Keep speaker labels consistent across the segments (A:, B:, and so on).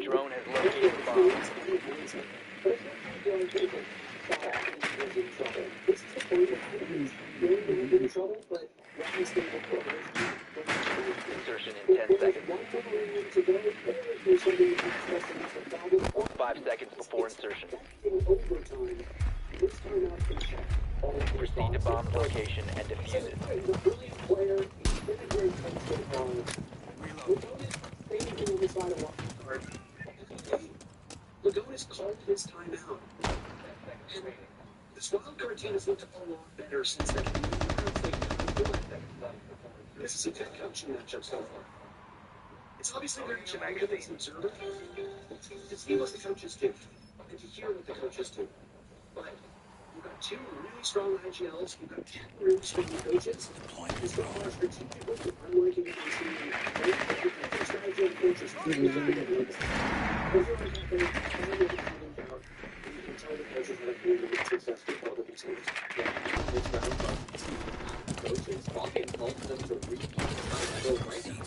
A: Drone has located the bomb. Insertion in 10 seconds. 5 seconds before insertion. Proceed to bomb location and defuse it.
B: Lagonis called his timeout. And this wildcard team has looked a lot better since that. This is a good coaching matchup so far. It's obviously very challenging as an observer to see what the coaches do and to hear what the coaches do. But you've got two really strong IGLs, you've got 10 really strong coaches. It's got a strategically, I'm liking what I'm seeing. The strategy of coaches over and over, and you can tell the coaches that have been really successful for all of these games. It's round coaches talking both of them to repeat the right now,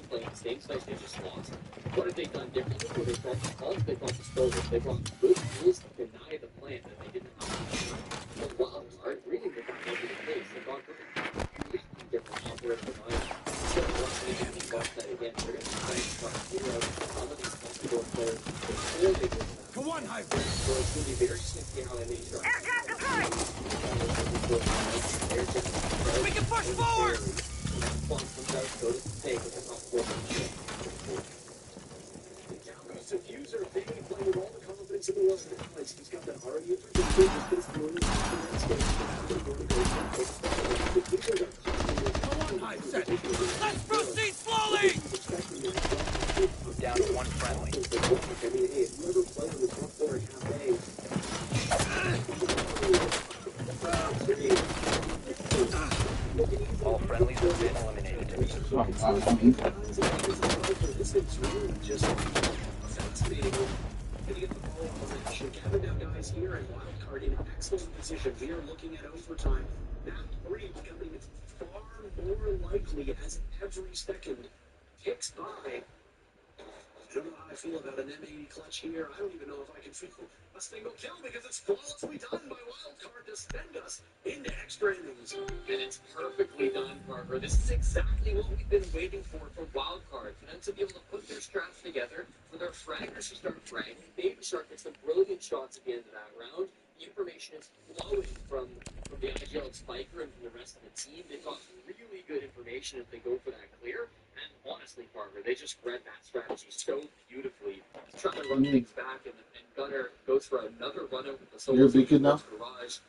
B: playing the same size they just lost. What have they done differently? Well, they brought the calls, they brought the spoilers, they brought good rules to deny the plan that they didn't have. The wild card, reading the back over the place, they've gone for completely different operational lines. Instead of rushing in and watch that again, they're going to try and start heroes, some of these possible players, before they get to that.
C: Come on, hybrid!
B: So it's going to be very sneaky how they make sure.
D: Aircraft deployed!
C: We can push forward!
B: Diffuser, baby, playing with all the confidence in the world. He's got that already. Come
C: on, hybrid! Let's proceed slowly!
A: Down to one friendly. All friendlies have been eliminated.
B: This is really just fascinating. Getting the ball on action. Gather down guys here and wildcard in excellent position. We are looking at overtime. That 3 becoming far more likely as every second ticks by. I don't know how I feel about an M80 clutch here. I don't even know if I can feel a single kill because it's flawlessly done by wildcard to send us into extra innings.
E: And it's perfectly done, Parker. This is exactly what we've been waiting for wildcard. For them to be able to put their strats together, for their fraggers to start fragging, Baby Shark gets some brilliant shots at the end of that round. The information is flowing from the IGL of Spiker and from the rest of the team. They've got really good information if they go for that clear. And honestly, Parker, they just read that strategy so beautifully. He's trying to run things back, and Gunner goes for another run out with the solo garage.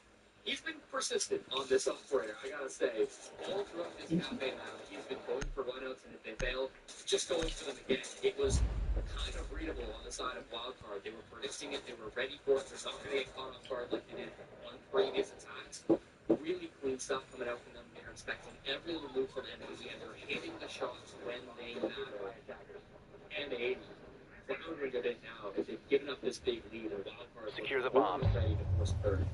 E: He's been persistent on this operator, I gotta say. All throughout this campaign now, he's been going for runouts, and if they fail, just going for them again. It was kind of readable on the side of wildcard. They were predicting it, they were ready for it. They're not going to get caught off guard like they did on previous attacks. Really clean stuff coming out from them. They're expecting every little move from enemies, and they're hitting the shots when they matter. And they found where they're in now. If they've given up this big lead, or wildcard
A: Secure the bomb.
E: ready to force third.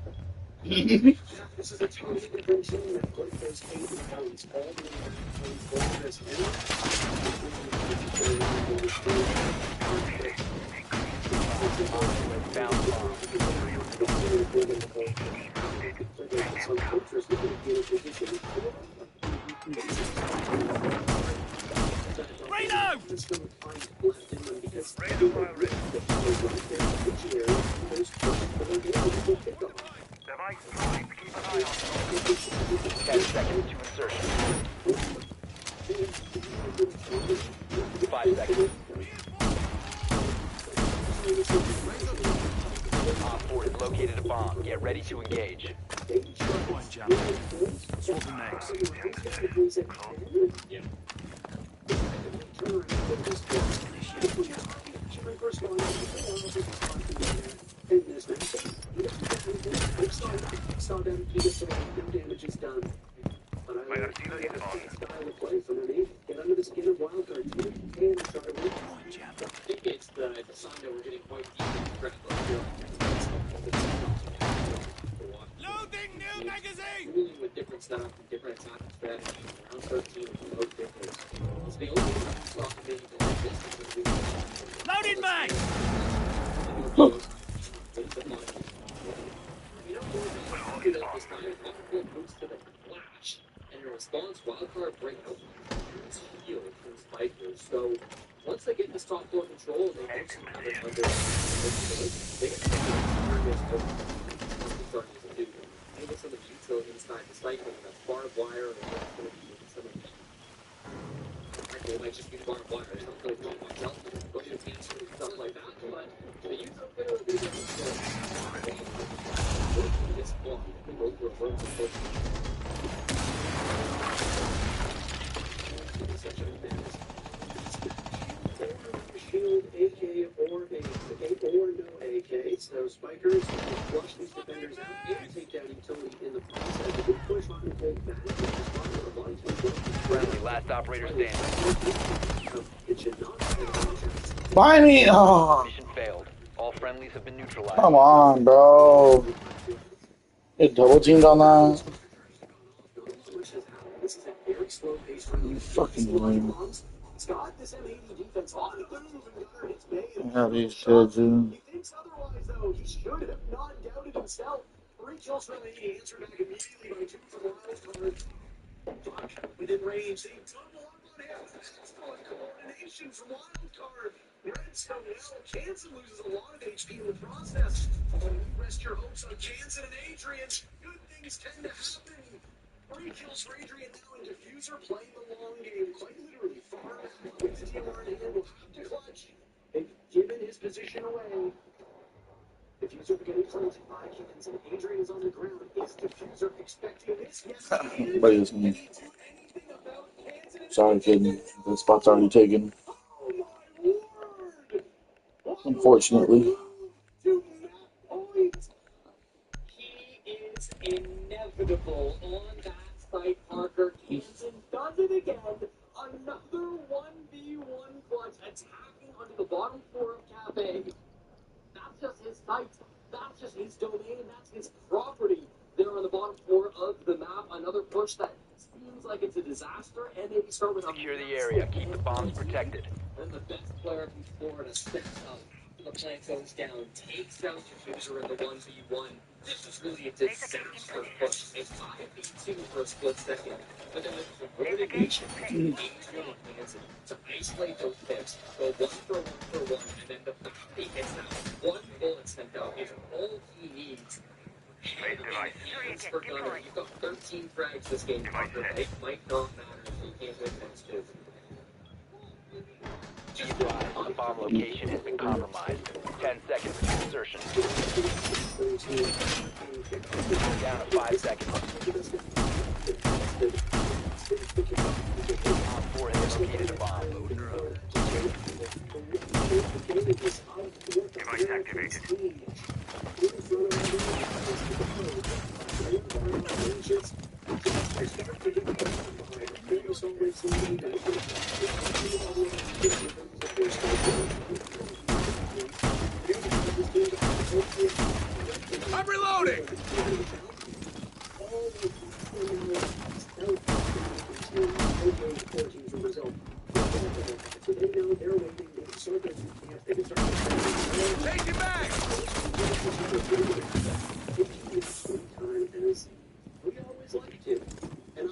B: This is a totally different team that put those 8 rounds all the way back to this
D: Device primed. Keep an eye on it.
A: 10 seconds to insertion. 5 seconds. Op 4 has located a bomb. Get ready to engage.
C: One jump. Swap the names.
E: Yeah.
B: Saw them, he gets no damage is done. But I like style of play from an 8. Get under the skin of wildcard team and try to win.
E: I think it's the sign that we're getting quite deep in the
C: Loading new magazine!
E: Dealing with different setup and different attacking strategies. Round 13 is the most difference. It's the only
C: Loaded mag!
E: And in response, Wildcard break out healed from Spikers. So once they get this top floor control, they get some have it under they get starting to do. Maybe some of the utility inside the cycle, that's barbed wire, or that's going to be some of the it might just be barbed wire. There's not really too much else. Go to teams and stuff like that, but the utility this block, they go through a work of such an advantage. Shield, AK, or no AK. So Spikers flush these defenders out and take down utility in the process. A good push on the hold back.
A: Friendly, last operator standing.
E: It should not be
F: Buy me! Oh,
A: Mission failed. All friendlies have been neutralized.
F: come on, bro. Get double teamed on that.
E: This is a very slow pace for
F: You fucking lame.
E: Scott, this M80 defense on the move and Gunner hits Bay.
F: Yeah, these kids, dude.
E: He thinks otherwise, though. He should have not doubted himself. 3 kills from M80, answered back immediately by 2 from Wildcard. Fuck, within range. They double up on him. Excellent coordination from Wildcard. Redstone now. Jansen loses a lot of HP in the process. Rest your hopes on Jansen and Adrian. Good things tend to happen. 3 kills for Adrian now, and Diffuser playing the long game, quite literally. Far with the team on hand will have to clutch. They've given his position away. Diffuser getting planted by Kins, and Adrian is on the ground. Is Diffuser expecting this? Yes, he is.
F: But it's me. Sorry, kid. The spot's already taken.
E: Oh my word!
F: Unfortunately.
E: To that point, he is inevitable on that site. Parker Hansen does it again. Another 1v1 clutch attacking onto the bottom floor of Cafe. That's just his site. That's just his domain. That's his property. There on the bottom floor of the map. Another push that seems like it's a disaster. And maybe start with
A: Secure the area. Keep the bombs protected.
E: And the best player from Florida steps up. The plant goes down, takes out Diffuser in the 1v1. This is really a disaster push. A 5v2 for a split second. But then there's a coordination between Adrian and Hansen to isolate those picks. Go 1 for 1 for 1, and then the fact he hits that 1 bullet sent out is all he needs. For Gunner, you've got 13 frags this game, Parker. It might not matter if you can't win next 2.
A: Be advised, the bomb location has been compromised. 10 seconds to insertion. Down to 5 seconds. Op 4 has located a bomb.
D: Device activated.
C: I'm reloading! Take it back!
E: We always like to. And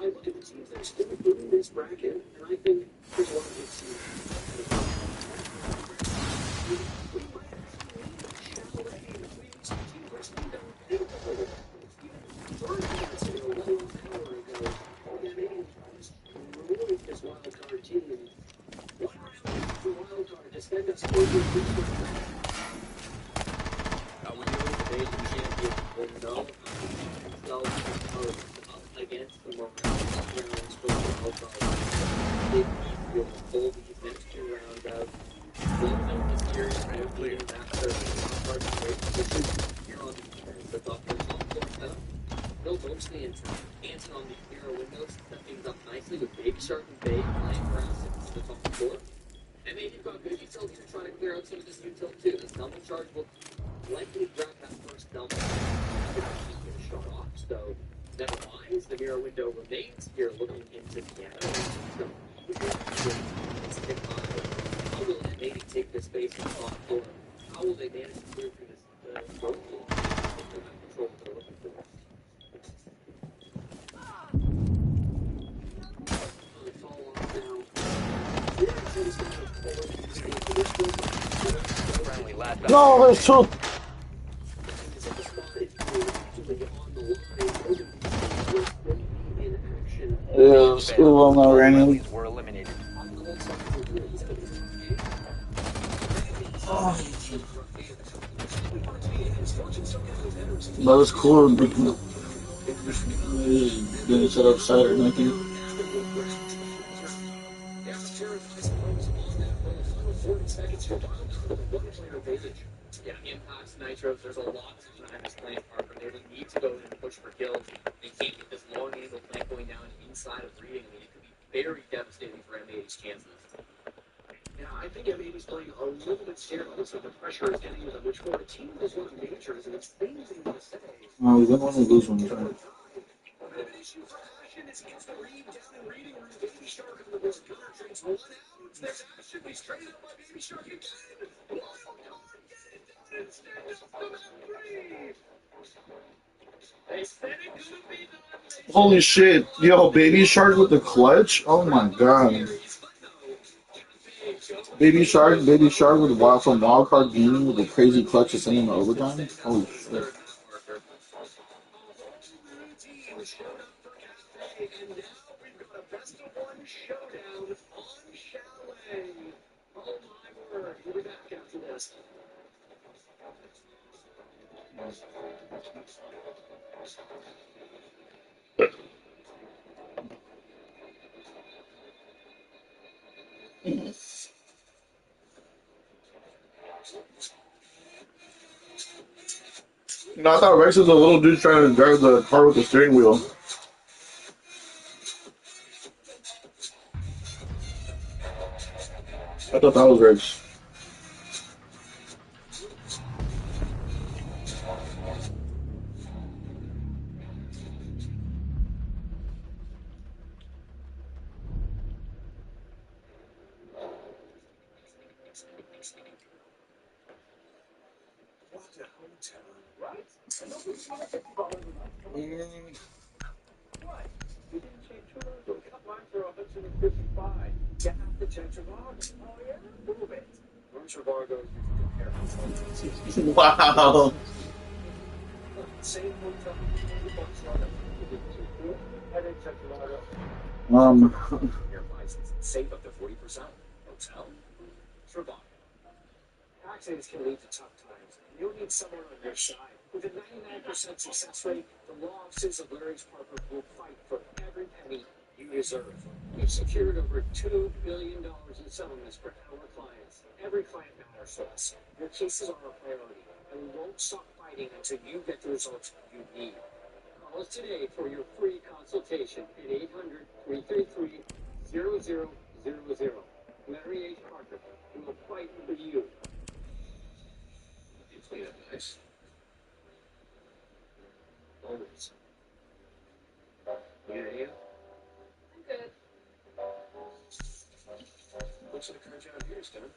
E: I look at the teams that are still in this bracket, and I think there's a lot of good teams. We might actually need Chalet if we lose some teams like Steve Even 30 minutes ago, let alone an hour ago, yeah, maybe destroyed this wildcard team. 1 round for wildcard to send us over to today's champion will know themselves up against the more rounds for the wildcard. They will pull these next 2 rounds out. Close out this series round clear after wildcard's great position here on the defense. The top floor. Bill mostly intact. Hansen on the hero windows set things up nicely with Baby Shark and Bay playing for us to the top floor. And maybe you've got good utility to try to clear out some of this util too. This double charge will likely grab that first double. Get a shot off. So never mind. The mirror window remains here looking into the piano. take the space on the top floor. How will they manage to clear through this road pool? If they're not control what they're looking for. They fall off now.
A: Friendly, last
F: No, there's two. Yeah, screw them not raining.
A: friendlies were eliminated.
F: That was cool. Didn't set upside or nothing.
E: Yeah, impacts, nitros, there's a lot behind this plant, Parker. They would need to go in and push for kills. They can't get this long angle plant going down inside of reading. I mean, it could be very devastating for M80's chances.
B: Yeah, I think M80's playing a little bit scared. Also, the pressure is getting to them, which for a team is one of majors, and it's amazing to say.
F: No, we didn't want to lose one.
B: An issue for Ashen as he gets the read down in reading room. Baby Shark on the board. Gunner trades one out. There's Ashen. He's traded up by Baby Shark again. Wild card, get it done and stand up the map three. They said it couldn't be done.
F: Holy shit. Yo, Baby Shark with the clutch? Oh my god. Baby Shark with wild from Wild Card Gaming with the crazy clutch to send him to overtime? Holy shit.
B: And now we've got a best of one showdown on Chalet. Oh my word. We'll be back after this.
F: No, I thought Rex was a little dude trying to drive the car with the steering wheel. I thought that was Rex.
B: You didn't change yours. Or cut mine for 155. You have to change your log. Oh, yeah? Move it. Where's your bar goes?
F: Wow.
B: Same hotel. And then check your log. Your license. Save up to 40%. Hotel. Trivago. Accidents can lead to tough times. You'll need someone on your side. With a 99% success rate, the law offices of Larry's Parker will fight for every penny you deserve. We've secured over $2 billion in settlements for our clients. Every client matters to us. Your cases are a priority, and we won't stop fighting until you get the results you need. Call us today for your free consultation at 800-333-0000. Larry H. Parker, we will fight for you. You clean up nice. Always. You get you? I'm good. Looks like the current job here is done.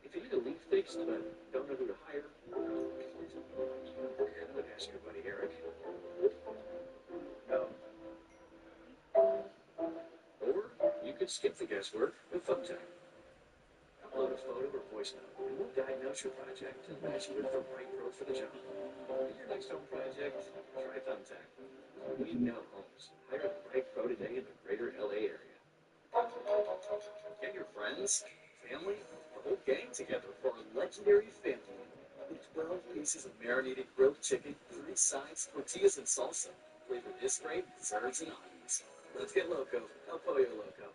B: If you need a leak fixed but don't know who to hire, I would ask your buddy Eric. No. Or you could skip the guesswork with Thumbtack. Upload a photo or voice note, and we'll diagnose your project and match you with the right pro for the job. For your next home project, try Thumbtack. We know homes. Hire the right pro today in the greater LA area. Get your friends, family, the whole gang together for a legendary family. With 12 pieces of marinated grilled chicken, 3 sides, tortillas, and salsa. Flavor this great, desserts and onions. Let's get loco. El Pollo Loco.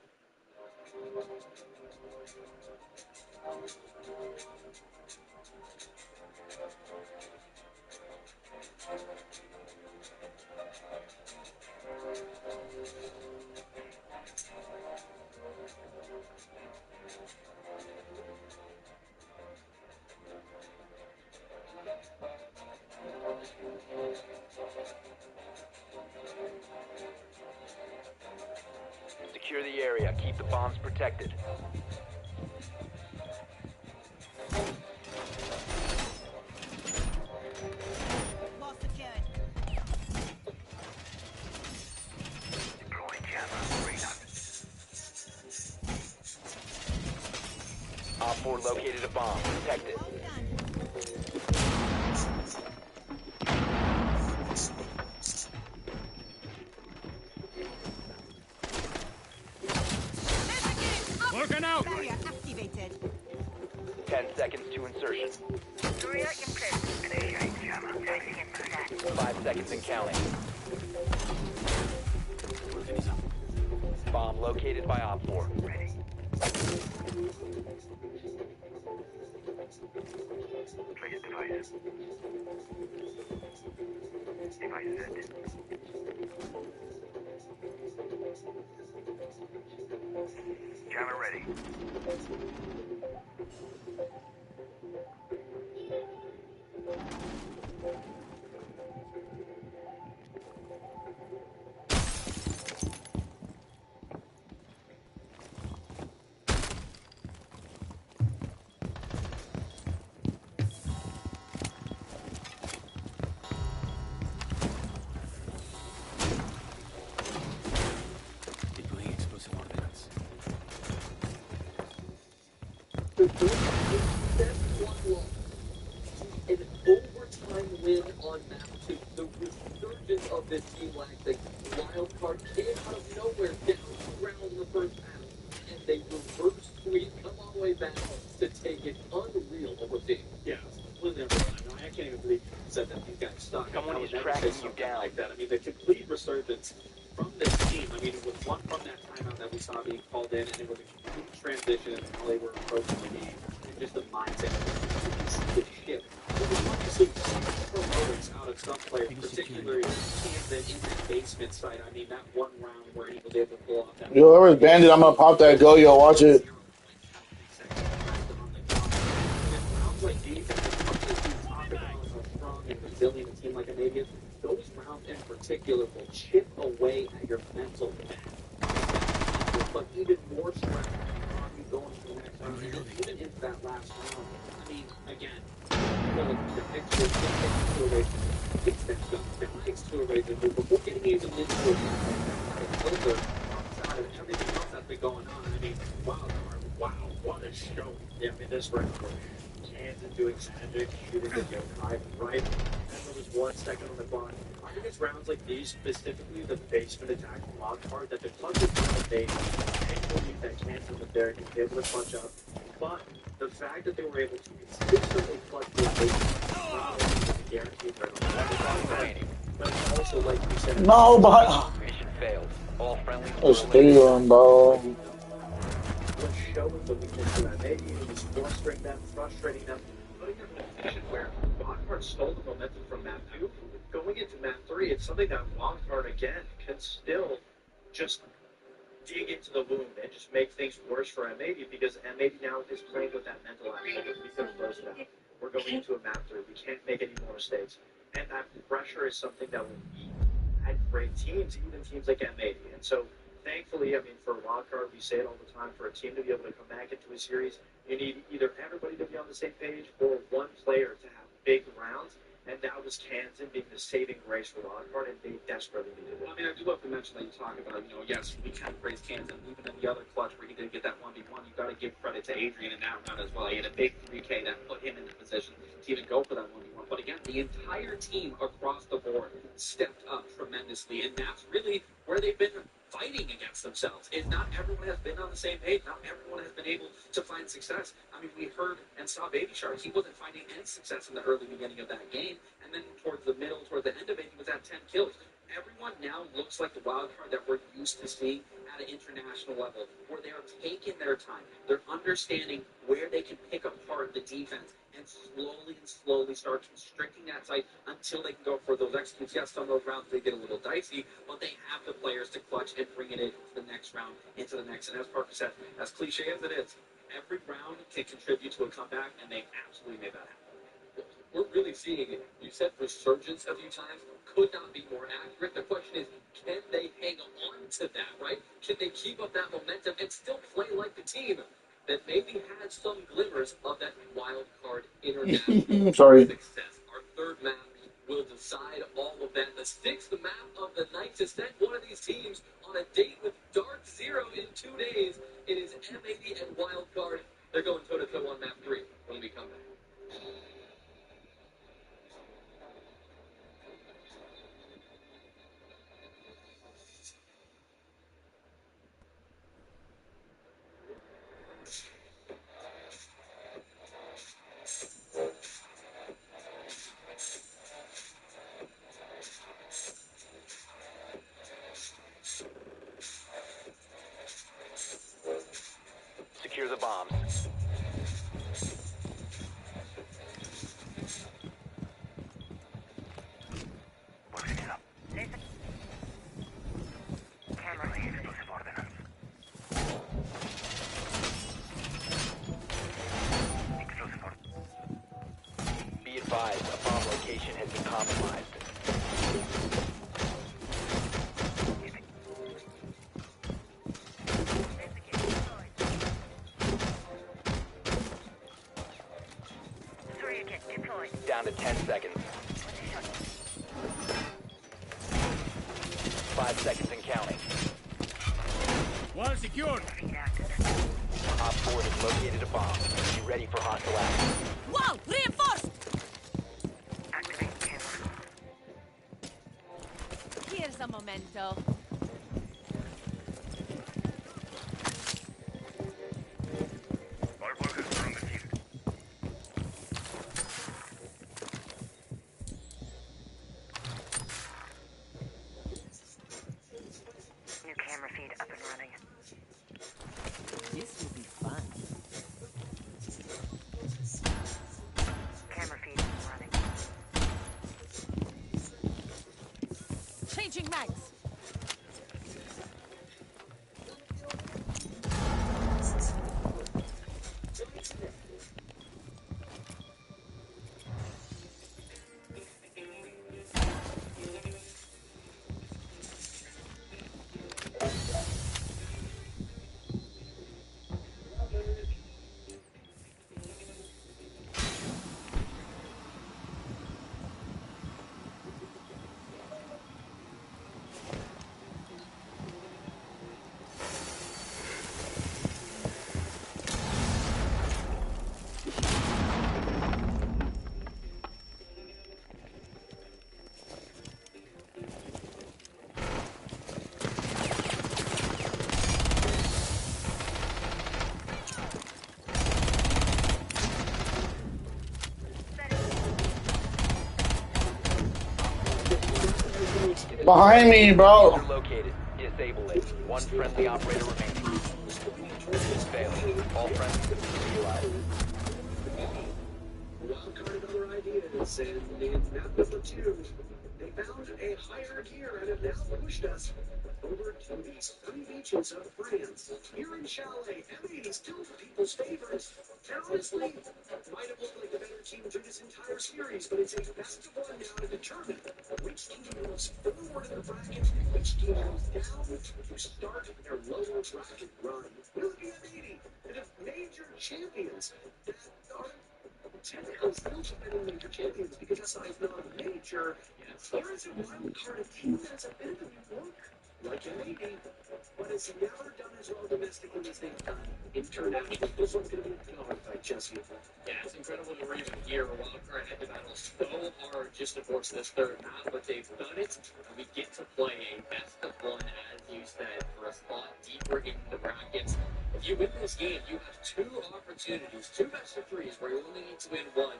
A: Secure the area. Keep the bombs protected.
G: Wall secured.
D: Deploying jammer. Reload.
A: Op 4 located a bomb. Protect it.
G: Well done.
C: Working out.
G: Barrier activated.
A: 10 seconds to insertion.
D: Barrier in place. Initiating jammer. Placing in process.
A: 5 seconds and counting. Bomb located by Op 4.
D: Ready. Place device. Device set. Jammer ready.
C: Deploying explosive ordnance.
E: The best one loss. An overtime win on map 2. The resurgence of this team last the wild card came out of nowhere, down 2 rounds in the first half, and they reverse sweep, come all the way back to take it. Unreal what we're seeing.
B: Yeah, completely unreal. I can't even believe you said that these guys suck.
A: Someone
B: I would
A: is
B: never
A: tracking
B: say
A: you
B: something
A: down.
B: like that. I mean, the complete resurgence from this team. I mean, it was one from that timeout that we saw being called in, and it was a complete transition in how they were approaching the game, and just the mindset. The shift. It was obviously heroics out of some players, particularly Camden in that basement site. I mean, that one round where he was able to pull off that.
F: Yo, whoever's bandit, I'm gonna pop that go, yo, watch it.
B: Rounds like these, as much as we talk about how strong and resilient a team like Canadians, those rounds in particular will chip away at your mental but even more stress on you going to the next round, and even into that last round. I mean, again, the extra acceleration, the high acceleration, but before getting even into it, filter outside of everything else that's been going on. I mean, wow, what a show. Yeah, I mean, this round, Kansas doing magic, shooting the Yokai, right? And there was 1 second on the clock. I think it's rounds like these, specifically the basement attack wild card, that the clutch is not made. I believe that Kansas was there and was able to clutch up. But the fact that they were able to consistently clutch the basement guaranteed but it's also, like you said,
F: No, but
A: Mission failed. All friendlies were
F: there's 3
A: eliminated.
F: of them, bro.
B: was showing the weakness of that. Maybe it was frustrating them, putting them in a position where Wildcard stole the momentum from map 2. Going into map 3, it's something that Wildcard, again, can still just dig into the wound and just make things worse for M80, because M80 now is playing with that mental aspect. Because close now. We're going into a map 3. We can't make any more mistakes. And that pressure is something that will eat at great teams, even teams like M80. And so, thankfully, I mean, for Wildcard, we say it all the time, for a team to be able to come back into a series, you need either everybody to be on the same page or one player to have big rounds. And that was Kansan being the saving grace for Wildcard, and they desperately needed it.
H: I mean, I do love to mention that you talk about, yes, we can praise Kansan, even in the other clutch where he did get that 1v1, you got to give credit to Adrian in that round as well. He had a big 3K that put him in the position to even go for that 1v1. But again, the entire team across the board stepped up tremendously, and that's really where they've been fighting against themselves. Is not everyone has been on the same page. Not everyone has been able to find success. I mean, we heard and saw Baby Shark. He wasn't finding any success in the early beginning of that game. And then towards the middle, towards the end of it, he was at 10 kills. Everyone now looks like the wild card that we're used to seeing at an international level, where they are taking their time. They're understanding where they can pick apart the defense and slowly start constricting that site until they can go for those executes. Yes, some of those rounds they get a little dicey, but they have the players to clutch and bring it into the next round, into the next. And as Parker said, as cliche as it is, every round can contribute to a comeback, and they absolutely made that happen.
E: We're really seeing it. You said resurgence a few times. Could not be more accurate. The question is, can they hang on to that, right? Can they keep up that momentum and still play like the team that maybe had some glimmers of that wild card international
F: Sorry.
E: success? Our third map will decide all of that. The sixth map of the night to send one of these teams on a date with Dark Zero in 2 days. It is M80 and wild card. They're going toe-to-toe on map 3 when we come back.
A: Secure the bombs.
D: Working it up. Camera explosive ordnance. Explosive ordnance.
A: Be advised, a bomb location has been compromised.
D: Surya kit deployed.
A: Down to 10 seconds. 5 seconds and counting.
C: One secured.
D: Reacted.
A: Op 4 has located a bomb. Be ready for hostile action.
G: Wow! Reinforced!
D: Activate camera.
G: Here's a memento.
D: All workers are on the field. New camera feed up and running.
G: This will be fun.
D: Camera feed running.
G: Changing mags.
F: Behind me, bro.
A: You're located. Disable it. One friendly operator remaining. Failing. All friendlies have been neutralized.
E: Wildcard other ideas, and in map number 2, they found a higher gear and have now pushed us over to these sunny beaches of France. Here in Chalet, M80 is still people's favorites. And honestly, might have looked like the better team through this entire series, but it's a best of one now to determine which team moves forward in the bracket and which team moves down to start their lower bracket run. Will it be M80 that have major champions that are technically still defending major champions because SI is not a major? Or is it wild card a team that has a bit of a new look? Like M80, but has never done as well domestically as they've done internationally. This one's going to be a dogfight, Jesse. Yeah, it's incredible that we're even here. Wildcard had to battle so hard just to force this third map, but they've done it. And we get to play a best of one, as you said, for a spot deeper into the brackets. If you win this game, you have 2 opportunities, 2 best of 3s, where you only need to win 1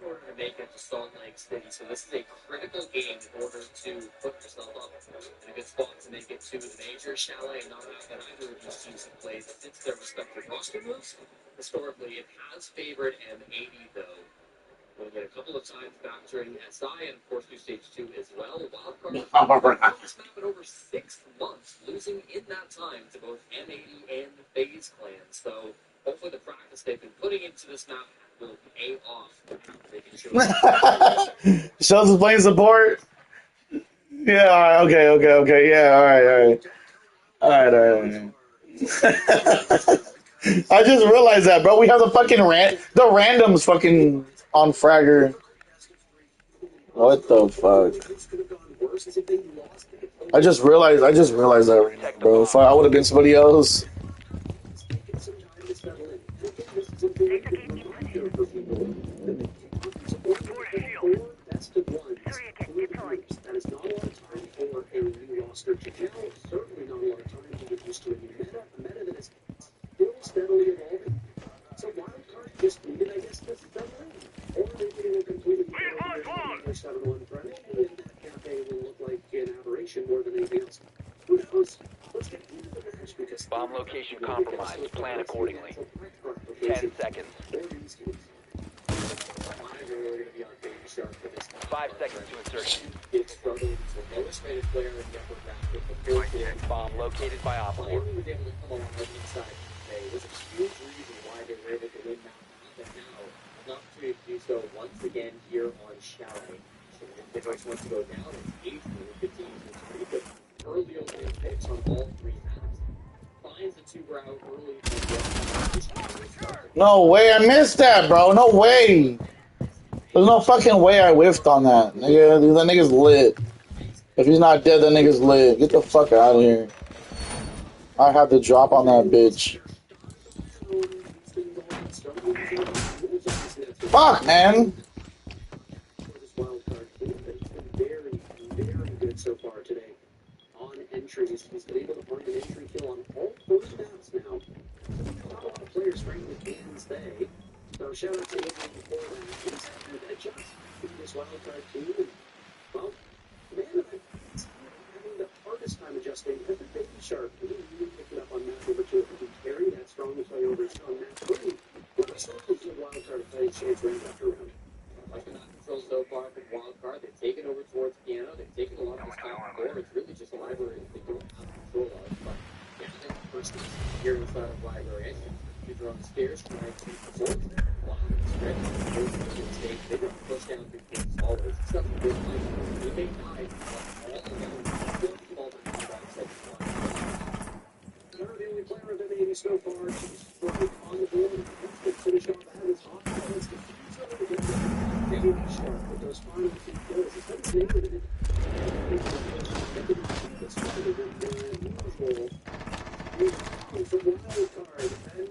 E: in order to make it to Salt Lake City. So this is a critical game in order to put yourself up in a good spot to make it to the major. Chalet, not that either of these teams have played since their respective roster moves. Historically, it has favored M80, though. We'll get a couple of times back during SI and, of course, through stage 2 as well. Wildcard on this map in over 6 months, losing in that time to both M80 and FaZe Clan. So hopefully the practice they've been putting into this map will pay off. They can show
F: Shells is playing support. Yeah, all right, okay. Yeah, all right. Alright, alright. I just realized that, bro. We have the fucking the randoms fucking on Fragger. What the fuck? I just realized that right now,
A: Protect the
F: bro. If I
A: bomb.
F: would have been somebody else.
D: Data gauge in position. 4 shield.
B: Best of ones,
D: Surya kit
B: 4
D: deployed.
B: years. That is not a lot of time for a new roster to gel. Certainly not a lot of time to get used to a new meta that is still steadily evolving. So wildcard just needed, I guess, to settle in. Or maybe they will completely their 7-1 friendly, and that cafe will look like an aberration more than anything else. Who knows? Let's get into the match because
A: Bomb location compromised. Plan accordingly. 10 seconds. 5 seconds to insertion.
E: It's struggling to the lowest rated player in the upper bracket, the fourth year.
A: Bomb located by Op 4.
E: Finally was able to come alive inside today. It was a huge reason why they were able to win that. And now, an opportunity to do so once again here on Chalet. So if the Difference wants to go down, and Adrian continues to pretty good early opening picks on all 3 halves. Finds the 2 brow early on the
F: No way, I missed that, bro. No way. There's no fucking way I whiffed on that. Nigga, that nigga's lit. If he's not dead, that nigga's lit. Get the fuck out of here. I have to drop on that bitch. Fuck, man.
B: this wildcard team that's been very, very good so far today. On entries, he's been able to find an entry kill on all 3 maps now. Not a lot of players, frankly, can stay. So shout out to Adrian for that. He's had to adjust to this wildcard team. And, well, man, having the hardest time adjusting has been Baby Shark. He really picked it up on map number 2. He carried that strongly play over on map 3. But we're still looking at wildcard play chance round after round.
E: Like the control so far from Wildcard, they've taken over towards piano, they've taken a lot of this time before. It's really just a library that they don't have control of. But yeah, I think the first is here inside of library. These are on the stairs, trying to perform. Wow, stretch, mistake. They don't push down big things always. It's not a good place. They may die, but all of them don't fall down to that second one.
B: They're the only player of M80 so far. She's right on the board. That's the finish off that is hot. Let's get Baby Shark with those final 2 kills. He's been nailing it. It's rather than usual. It's a wild card. And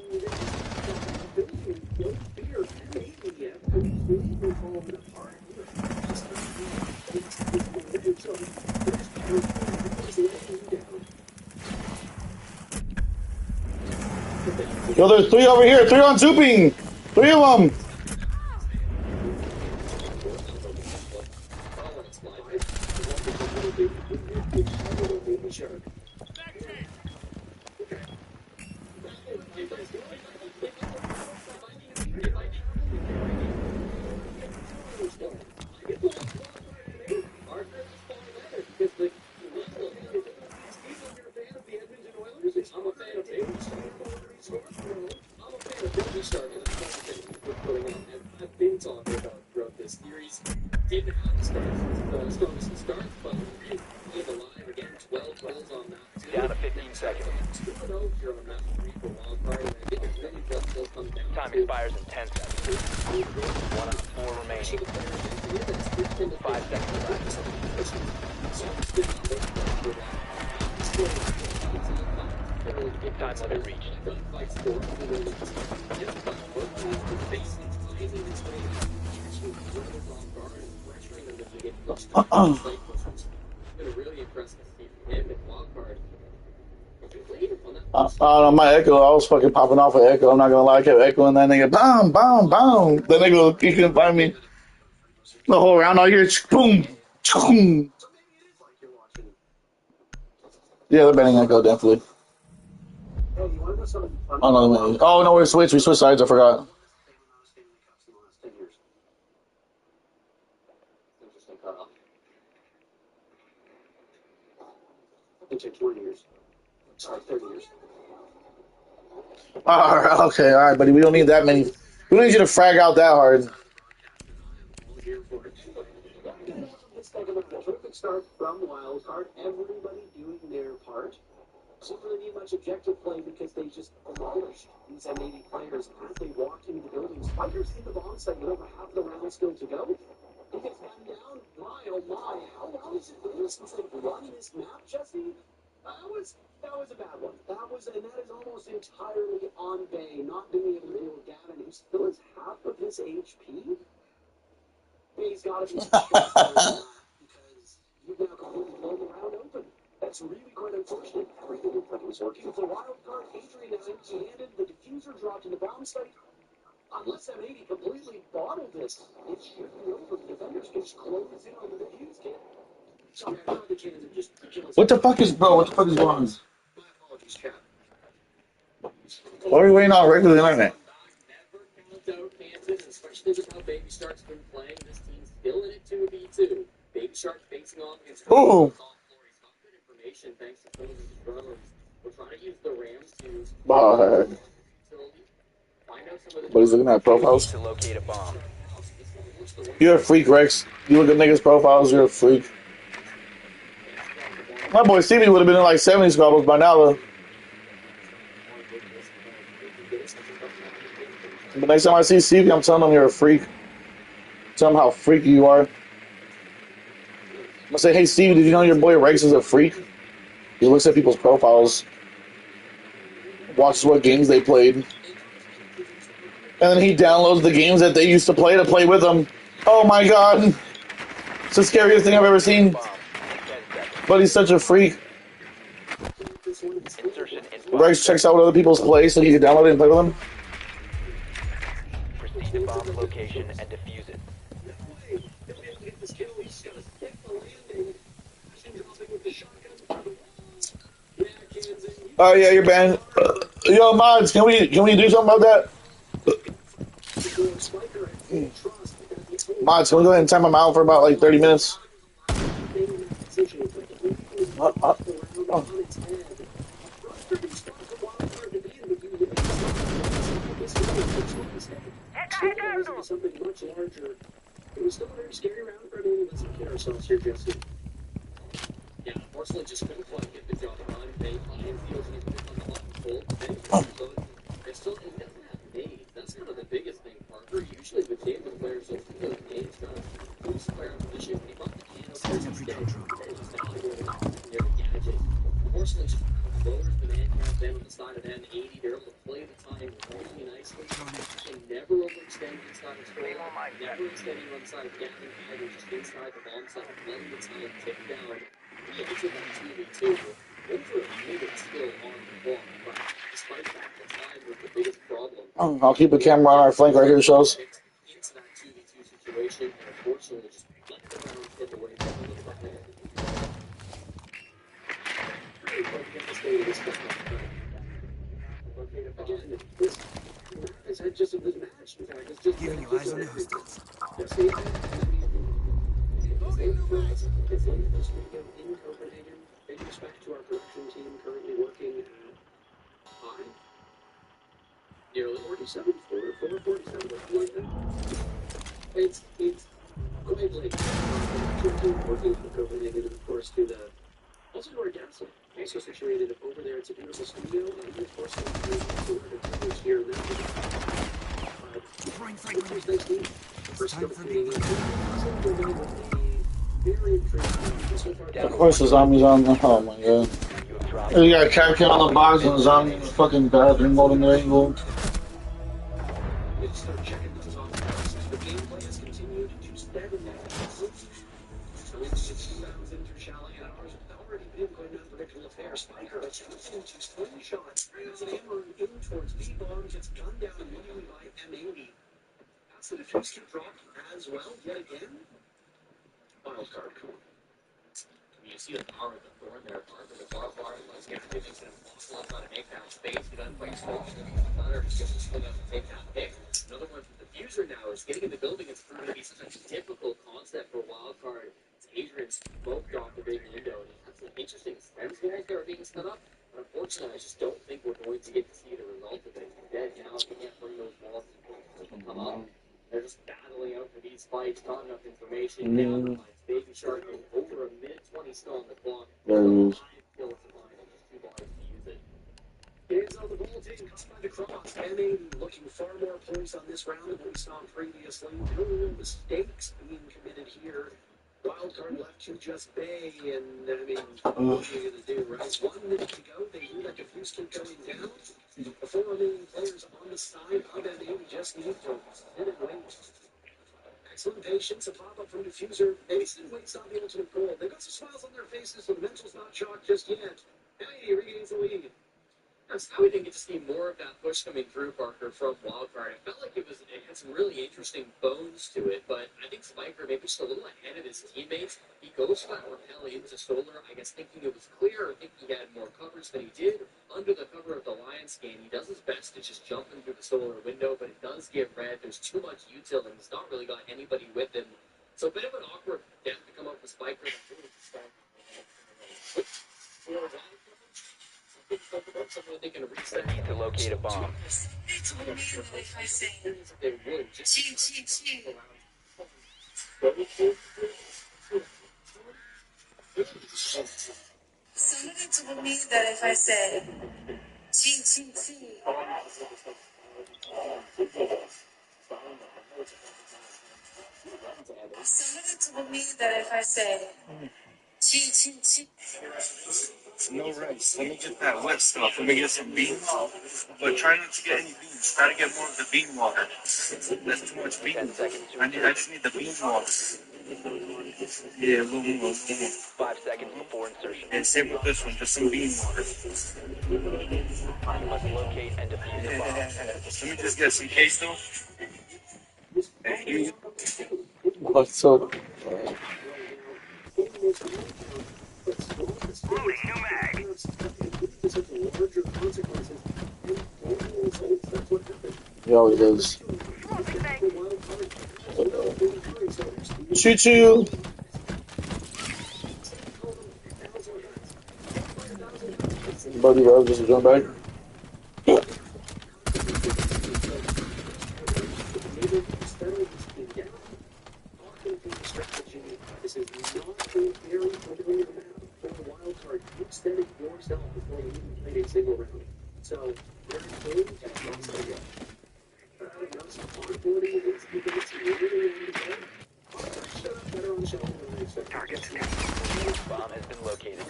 B: building no fear. M80 have completely fallen apart here. So there's laying down.
F: Yo, there's 3 over here. 3 on Tuping. 3 of them.
E: Didn't have the strongest start, but he's alive again. 12 kills on that.
A: Down to 15 seconds.
E: 2-0 here on that 3 for Wildcard, and I think it's really just will come down.
A: Time expires in 10 seconds. 1 on 4 remaining. 5 seconds left. Time limit reached.
F: My echo, I was fucking popping off of echo. I'm not gonna lie, I kept echoing that nigga. Boom, boom, boom. That nigga, he couldn't find me. The whole round out here, boom, boom. Yeah, they're banning echo, definitely. Oh, no, oh, no, we switched sides, I forgot.
B: It took 20 years. Sorry, 30 years.
F: All right, okay, all right, buddy. We don't need that many. We don't need you to frag out that hard.
B: Let's talk about a perfect start from Wildcard. Everybody doing their part. Super
E: much objective play because they just demolished these M80 players as they walked into the building. Spiders in the bomb site with over half the round still to go. It gets run down. My, oh my. How long has it been since they've run this map, Jesse? That was a bad one. And that is almost entirely on Bay, not being able to deal with Gavin, who still has half of his HP. Bay's got to be stressed out because you've now completely blown the round open. That's really quite unfortunate. Everything looked like it was working with the wild card. Adrian now empty-handed. The diffuser dropped in the bomb site. Unless M80 completely bottled this, it should be over. The defenders can just close in on the defuse kit. Sorry, I thought the Kansas are just killing.
F: What the fuck is, bro? What the fuck is going on?
E: My apologies, Chad.
F: Why are we waiting on regular internet?
E: Never count out Kansas, especially with how Baby Shark's been playing. This team's still in it 2v2. Baby Shark facing off against
F: Ooh.
E: He's got good information thanks to some of his brothers. We're trying to use the Rams to find out some of the
F: But he's looking at profiles.
A: To locate a bomb.
F: You're a freak, Rex. You look at niggas' profiles, you're a freak. My boy Stevie would have been in like 70 squabbles by now, though. But next time I see Stevie, I'm telling him you're a freak. Tell him how freaky you are. I'm gonna say, hey Stevie, did you know your boy Rex is a freak? He looks at people's profiles, watches what games they played, and then he downloads the games that they used to play with them. Oh my god. It's the scariest thing I've ever seen. But he's such a freak. Rex checks out what other people's play so he can download it and play with them.
A: Proceed to bomb location and defuse it.
F: Oh yeah, you're banned. Yo, mods, can we do something about that? Mods, can we go ahead and time them out for about like 30 minutes?
E: Something much larger. It was still a very scary round for everyone. Let's not kid ourselves here, Jesse. Yeah, unfortunately, just couldn't quite get the job done. They feels he's been on the hot and cold. They still he doesn't have nades. That's kind of the biggest thing, Parker. Usually with David players, those nades kind of boost player position. When he brought the piano players instead, they just near the gadget. Unfortunately, just lowers the man count then on the side of N80. They're able to play the time really nicely. And never overextend inside of score. Never extending on the side of Gavin either, just inside the bomb side, letting the time tick down. We entered that 2v2 over a minute still on the clock, but despite that, the time was the biggest problem.
F: I'll keep the camera on our flank right here, shows.
E: Into that 2v2 situation, and unfortunately, just let the round get away from a little bit there. Again, this is just a good match. In fact, it's just
C: Giving you eyes on the hostiles.
E: It's the first weekend in Copenhagen. Big respect to our production team currently working at high. Nearly 47, 47, something like that. It's quite late. Working in Copenhagen, and of course, to the also to our castle, also situated over there. It's a beautiful studio, and of course, the here and there.
C: Time for the
F: Of course the zombie's on the... Oh my god. You got a captain on the box and the zombie in the fucking bathroom holding the angle.
E: Spiker attempts into slingshot, throws an hammer in towards B-bomb, gets gunned down immediately by M80. That's the defense can drop as well, yet again. Wild card, come on. You see the power of the thorn there, Parker. The barbed wire was going to be an awful lot trying to make that space. Gun quite close to the cutter. He's going to swing up and take that pick. Another one from the diffuser now is getting in the building. It's proven to be such a difficult concept for wild card. It's Adrian smoked off the big window. That's some interesting defense walls that are being set up. But unfortunately, I just don't think we're going to get to see the result of it. Dead now, if we can't bring those walls to come up. They're just battling out for these fights, not enough information. Down by Baby Shark and over a minute 20 still on the clock.
F: There it is.
E: 5 kills to find and just 2 bars to use it. ball didn't come by the cross. MA looking far more points on this round than what we saw previously. No real mistakes being committed here. Wildcard left to just Bay, and I mean, what are you going to do, right? 1 minute to go. They hear that diffuse keep going down. The 4 remaining players on the side of MA. We just need to sit and wait. Excellent patience. A pop up from Diffuser. Maybe Sid waits on the ultimate goal. They've got some smiles on their faces, so the mental's not shocked just yet. Hey, regains the lead. Now we didn't get to see more of that push coming through, Parker, from Wildcard. It felt like it had some really interesting bones to it, but I think Spiker maybe just a little ahead of his teammates. He goes for that rappel into Solar, I guess thinking it was clear, or thinking he had more coverage than he did. Under the cover of the Lion scan, he does his best to just jump in through the Solar window, but it does get red. There's too much util, and he's not really got anybody with him. So a bit of an awkward death to come up with Spiker. They can reset.
A: They need to locate a bomb.
E: They would just
D: Somebody told me that if I said T T T. Somebody told me that if I said T T T.
C: No rice. Let me get that wet stuff. Let me get some beans. But try not to get any beans. Try to get more of the bean water. That's too much
A: 10
C: beans.
A: seconds to
C: I just need the bean water. Yeah, a little more.
A: 5 seconds before insertion.
C: And same with this one, just some bean water.
A: You must locate and defuse the bomb.
C: Let me just get some queso. And here you go.
F: What's up?
D: Loading new mag.
F: He always does. Choo choo. Buddy, bro, just jump back.
E: This is not a very familiar map for the Wildcard. You said it yourself before you even played a single round. So, very clean. Some onboarding is because it's really on the go. Shut up, better on the shelf than I expected.
D: Target
A: Bomb has been located.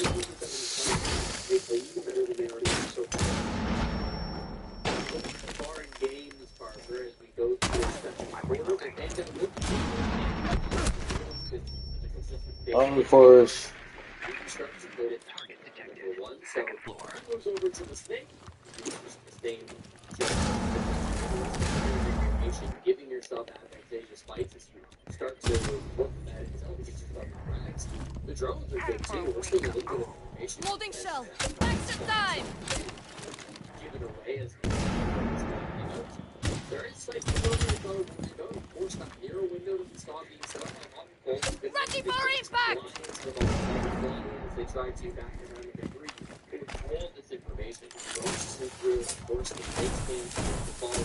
E: Better than they already are so far in games, Parker, as we go through
F: Of course.
E: Target detected. So goes over to the snake. Sustain. Giving yourself advantageous fights as you start to work that until you get yourself relaxed. The drones are good too. We're seeing a little bit of information.
G: Loading shell. Exit time.
E: Given away as there is like go force that mirror window to stop being set up on
G: Ready for impact.
E: they try to back around the debris. All this information goes through, of course, the fake games to follow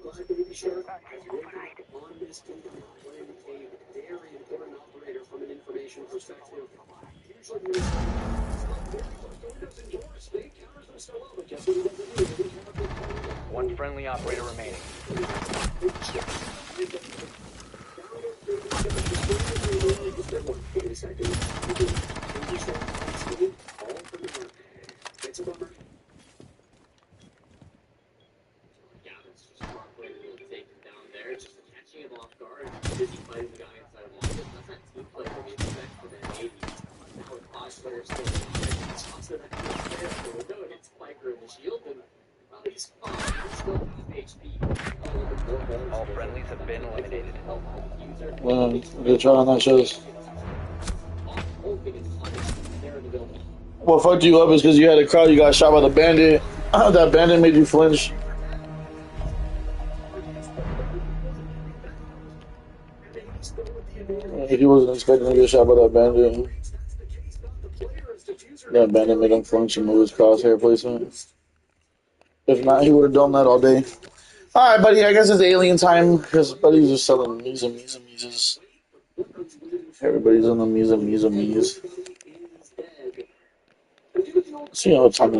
E: Glad Baby Shark has worked on this game, playing a very important operator from an information perspective. Usually when it's not very close to windows and doors, they counters them so well, but guess what he doesn't do? He doesn't have a
A: One friendly operator remaining.
E: It's a bummer. Gavin's just properly taken down there, just catching him off guard. Busy fighting the guy inside of London. That's that team play that we expect from an 80. Now with 5 players still in the toss of that player for the window, and it's Spiker in the shield, and well, he's fine. He's still half HP.
A: All friendlies have been eliminated.
F: Good try on that shows. What fucked you up is because you had a crowd, you got shot by the bandit. That bandit made you flinch. He wasn't expecting to get shot by that bandit. That bandit made him flinch and move his crosshair placement. If not, he would have done that all day. Alright, buddy, I guess it's alien time because buddy's just selling memes. Everybody's on the muse. See how it's on